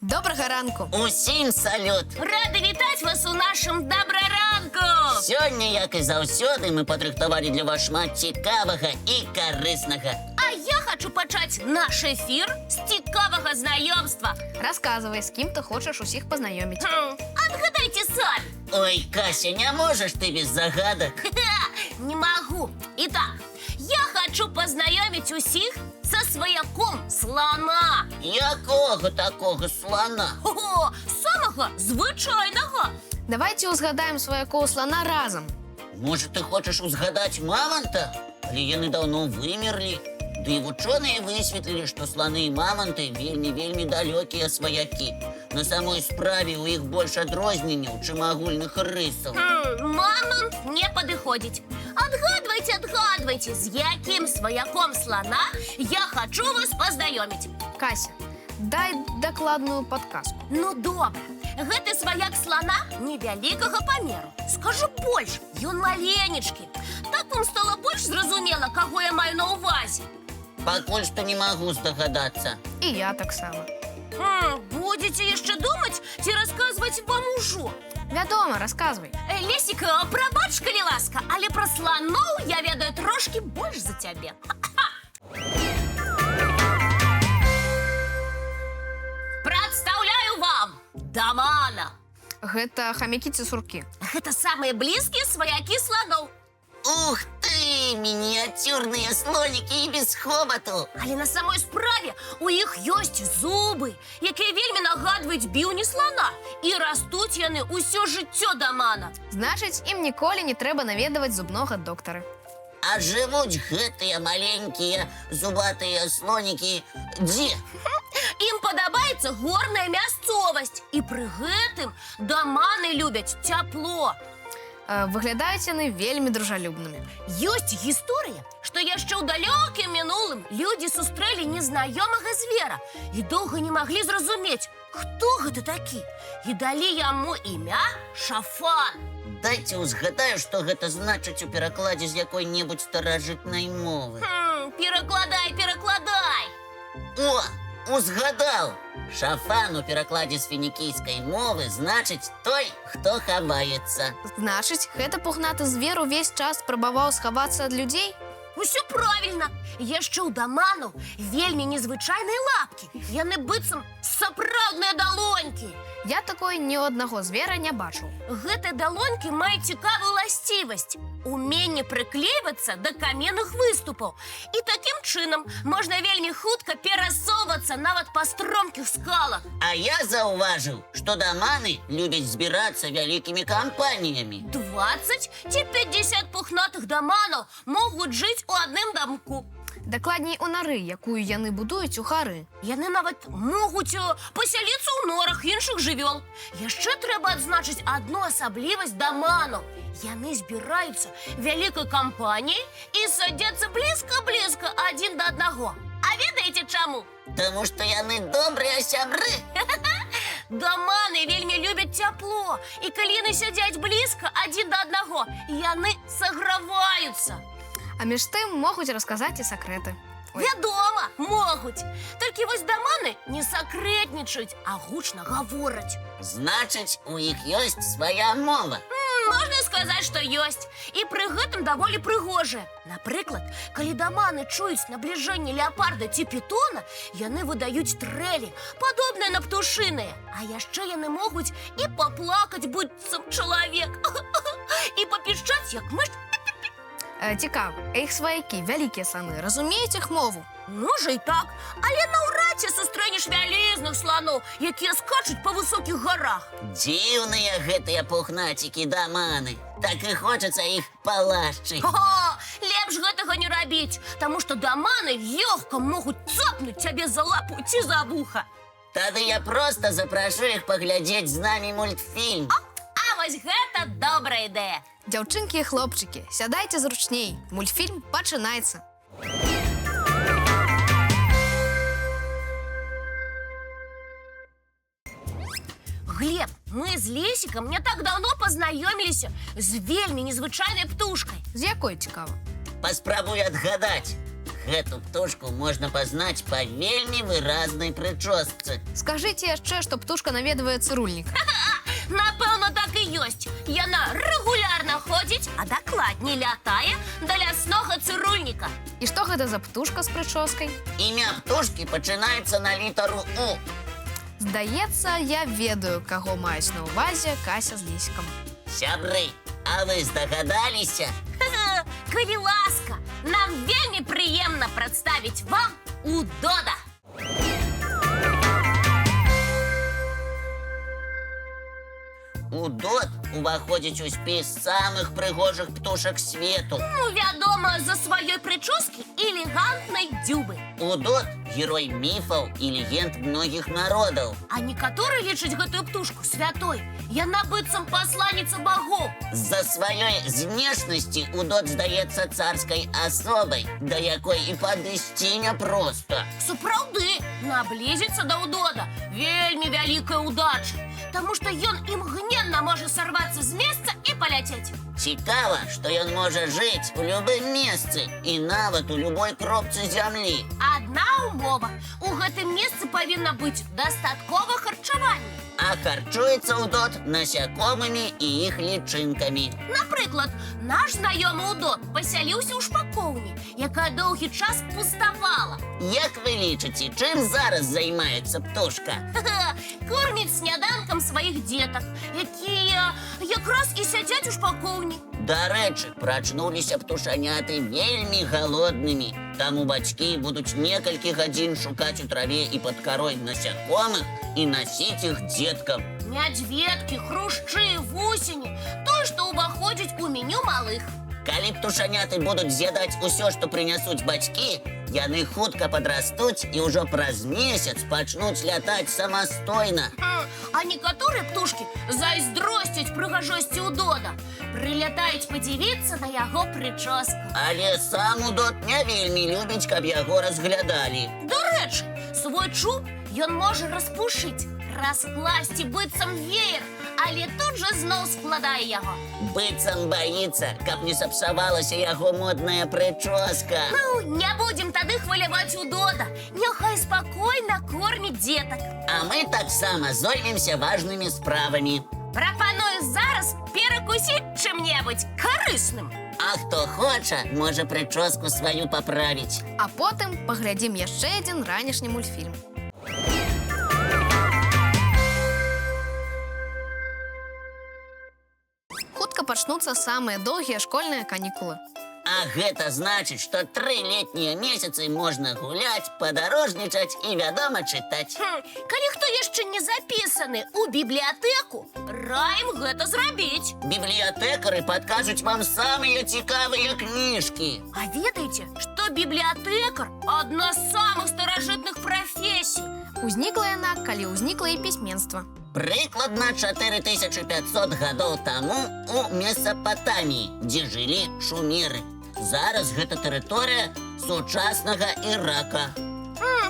Доброго ранку! Усім салют! Рада вітати вас у нашому доброранку! Сьогодні, як і завсёды, ми підготували для вас шмат цікавого і корисного. А я хочу почати наш ефір з цікавого знайомства. Рассказывай, с кем ты хочешь усіх познайомить. Отгадайте самі. Ой, Кася, не можеш ти без загадок? Не могу. Итак, я хочу познайомить усіх со свояком слона. Якого такого слона? Ого, самого звичайного. Давайте узгадаем своякоў слона разом. Може, ти хочеш узгадати мамонта? Але яны давно вымерлі. Да і вучоныя высветлілі, што слоны і мамонты вельмі далёкія сваякі. На самой справе у іх больш адрозненняў, чым агульных рысаў. Мамонт не подходит. Отгадывайте, с яким свояком слона я хочу вас познайомить. Кася, дай дакладную подказку. Ну, добре. Гэты сваяк слона невялікага памеру. Скажу больш, ён маленечкі. Так вам стало больш зразумела, каго я маю на увазе. Пакуль што не магу здагадацца. І я таксама. Будете яшчэ думаць ці расказваць вам ужо? Вядома, рассказывай. Лесік, прабач, калі ласка, але пра сланоў я ведаю трошкі больш за цябе. Прадстаўляю вам Дамана. Гэта хамякі ці суркі? Гэта самыя блізкія сваякі сланоў. Ух ты, мініяцюрныя слонікі і без хобату. Але на самой справе у іх ёсць зубы, якія вельмі нагадваюць біўні слана. І растуць яны ўсё жыццё Дамана. Значыць, ім ніколі не трэба наведаваць зубнога доктара. А жывуць гэтыя маленькія зубатыя слонікі дзе? Ім падабаецца горная мясцовасць. І пры гэтым даманы любяць цяпло. Выглядаюць яны вельмі дружалюбнымі. Ёсць гісторыя, што яшчэ ў далёкім мінулым людзі сустрэлі незнаёмага звера і доўга не маглі зразумець, хто гэта такі. І далі яму імя Шафан. Дайце узгадаю, што гэта значыць у перакладзе з якой-небудзь старажытнай мовы. Перакладай. О, узгадаў! Шафан у перакладзе з фінікійскай мовы значыць той, хто хаваецца. Значыць, гэта пухнаты звер увесь час спрабаваў схавацца ад людзей? Усё правільна. Яшчэ ў даманаў вельмі незвычайныя лапкі. Яны быццам сапраўдныя далонькі. Я такой ні ў аднаго звера не бачыў. Гэтыя далонькі маюць цікавую ўласцівасць – уменне прыклейвацца да каменных выступаў. І такім чынам можна вельмі хутка перасоўвацца нават па стромкіх скалах. А я заўважыў, што даманы любяць збірацца вялікімі кампаніямі. 20 ці 50 пухнатых даманаў могуць жыць у адным дамку. Дакладней, у нары, якую яны будуюць у гары. Яны нават могуць пасяліцца ў норах іншых жывёл. Яшчэ трэба адзначыць адну асаблівасць даманаў. Яны збіраюцца вялікай кампаніяй і садзяцца блізка-блізка адзін да аднаго. А ведаеце чаму? Таму што яны добрыя сябры. Даманы вельмі любяць цяпло. І калі яны сядзяць блізка адзін да аднаго, яны саграваюцца. А між тым могуць расказаць і сакрэты. Вядома, могуць. Толькі вось даманы не сакрэтнічаюць, а гучна гавораць. Значыць, у іх ёсць свая мова. Можна сказаць, што ёсць. І пры гэтым даволі прыгожая. Напрыклад, калі даманы чуюць набліжэнне леапарда ці пітона, яны выдаюць трэлі, падобныя на птушыныя. А яшчэ яны могуць і паплакаць быццам чалавек. І папішчаць, як мышь. Цікава, іх сваякі, вялікія сланы, разумеюць іх мову? Можа і так, але наўрад ці сустрэнеш вялізных сланоў, якія скачуць па высокіх гарах. Дзіўныя гэтыя пухнацікі даманы. Так і хочацца іх палашчыць. Лепш гэтага не рабіць, таму што даманы лёгка могуць цапнуць цябе за лапу ці за вуха. Тады я проста запрашу іх паглядзець з намі мультфільм. А вось гэта добрая ідэя. Дзяўчынкі і хлопчыкі, сядайце зручней. Мультфільм пачынаецца. Глеб, мы з Лесікам не так давно пазнаёміліся з вельмі незвычайнай птушкай. З якой, цікава? Паспрабуй адгадаць. Гэту птушку можна пазнаць па вельмі выразнай прычосцы. Скажыце яшчэ, што птушка наведвае цырульнік. Напэўна, так і ёсць. Яна рэгулярна ходзіць, а дакладней лятае да ляснога цырульніка. І што гэта за птушка з прычоскай? Імя птушкі пачынаецца на літару У. Здаецца, я ведаю, каго маюць на ўвазе Кася з Лесікам. Сябры, а вы здагадаліся? Калі ласка, нам вельмі прыемна прадставіць вам Удода. Удод уваходзіць у спіс самых прыгожых птушак свету. Ну, вядома, за сваёй прычоскі элегантнай дзюбы. Удод – герой міфаў і легенд многіх народаў. А некаторыя лічаць гэтую птушку святой. Яна быццам пасланніца багоў. З-за сваёй знешнасці Удод здаецца царскай асобай, да якой і падысці няпроста. Сапраўды, наблізіцца да Удода вельмі вялікая ўдача, таму што ён імгненна можа сарвацца з месца і паляцець. Цікава, што ён можа жыць у любым месцы і нават у любой кропцы зямлі. Адна ўмова. У гэтым месцы павінна быць дастаткова харчавання. А харчуецца Удод насякомымі і іх лічынкамі. Напрыклад, наш знаёмы Удод пасяліўся ў шпакоўні, якая доўгі час пуставала. Як вы лічыце, чым зараз займаецца птушка? Корміць сняданкам сваіх дзетак, якія якраз і сядзяць у шпакоўні. Дарэчы, прачнуліся птушаняты вельмі галоднымі. Таму бацькі будуць некалькі гадзін шукаць у траве і пад карой насякомых і насіць іх дзеткам. Мядзведкі, хрушчы, вусені, тое, што ўваходзіць у меню малых. Калі птушаняты будуць з'ядаць усё, што прынясуць бацькі, яны хутка падрастуць і ўжо праз месяц пачнуць лятаць самастойна. А некаторыя птушкі зайздросцяць прыгажосці Удода. Прылятаюць падзівіцца на яго прычоску. Але сам Удод не вельмі любіць, каб яго разглядалі. Дарэчы, свой чуб ён можа распушыць, раскласці быццам веер, але тут жа зноў складае яго. Быццам баіцца, каб не сапсавалася яго модная прычоска. Ну, не будзем тады хваляваць Удода. Няхай спакойна корміць дзетак. А мы таксама зоймемся важнымі справамі. Прапаную зараз перакусіць чым-небудзь карысным. А хто хоча, можа прычоску сваю паправіць. А потым паглядзім яшчэ адзін ранішні мультфільм. Хутка пачнуцца самыя доўгія школьныя канікулы. А гэта значыць, што 3 летнія месяцы можна гуляць, падарожнічаць і, вядома, чытаць. Калі хто яшчэ не запісаны ў бібліятэку, раім гэта зрабіць. Бібліятэкары падкажуць вам самыя цікавыя кніжкі. А ведаеце, што бібліятэкар адна з самых старажытных прафесій? Узнікла яна, калі ўзнікла і пісьменства. Прыкладна 4500 гадоў таму у Месапатаміі, дзе жылі шумеры. Зараз гэта тэрыторыя сучаснага Ірака.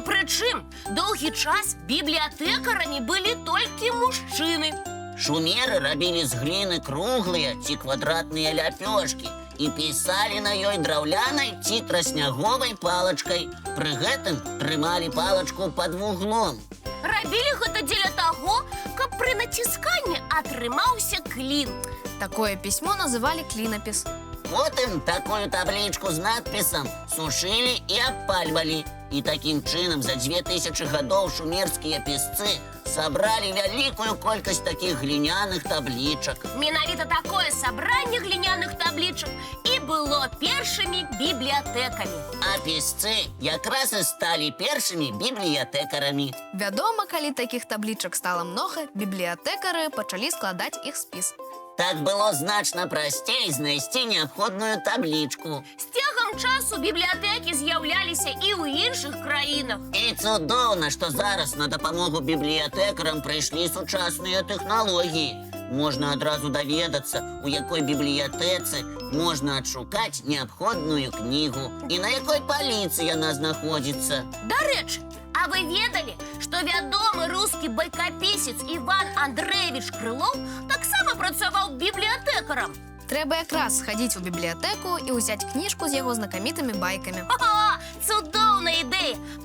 Прычым, доўгі час бібліятэкарамі былі толькі мужчыны. Шумеры рабілі з гліны круглыя ці квадратныя ляпёшкі і пісалі на ёй драўлянай ці трасняговай палачкай. Пры гэтым трымалі палачку пад вуглом. Рабілі гэта дзеля таго, каб пры націсканні атрымаўся клін. Такое пісьмо называлі клінапіс. Потым такую таблічку з надпісам сушылі і абпальвалі. І такім чынам за 2000 гадоў шумерскія пісцы сабралі вялікую колькасць такіх гліняных таблічак. Менавіта такое сабранне гліняных таблічак і было першымі бібліятэкамі. А пісцы якраз і сталі першымі бібліятэкарамі. Вядома, калі такіх таблічак стала многа, бібліятэкары пачалі складаць іх спіс. Так было значна прасцей знайсці неабходную таблічку. З цягам часу бібліятэкі з'яўляліся і ў іншых краінах. І цудоўна, што зараз на дапамогу бібліятэкарам прыйшлі сучасныя тэхналогіі. Можна адразу даведацца, у якой бібліятэцы можна адшукаць неабходную кнігу і на якой паліцы яна знаходзіцца. Дарэчы, а вы ведалі, што вядомы рускі байкапісец Іван Андрэевіч Крылоў таксама працаваў бібліятэкарам? Трэба якраз схадзіць у бібліятэку і ўзяць кніжку з яго знакамітымі байкамі. Ага,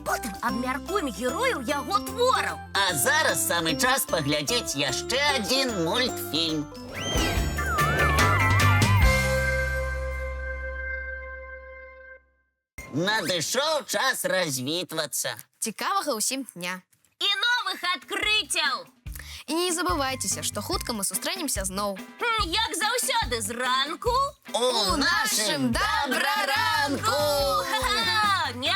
потым абмяркуем герояў яго твораў. А зараз самы час паглядзець яшчэ адзін мультфільм. Надышоў час развітвацца. Цікавага ўсім дня. І новых адкрыццяў! І не забывайцеся, што хутка мы сустрэнемся зноў. Як заўсёды зранку У нашым добраранку! Ха-ха! Не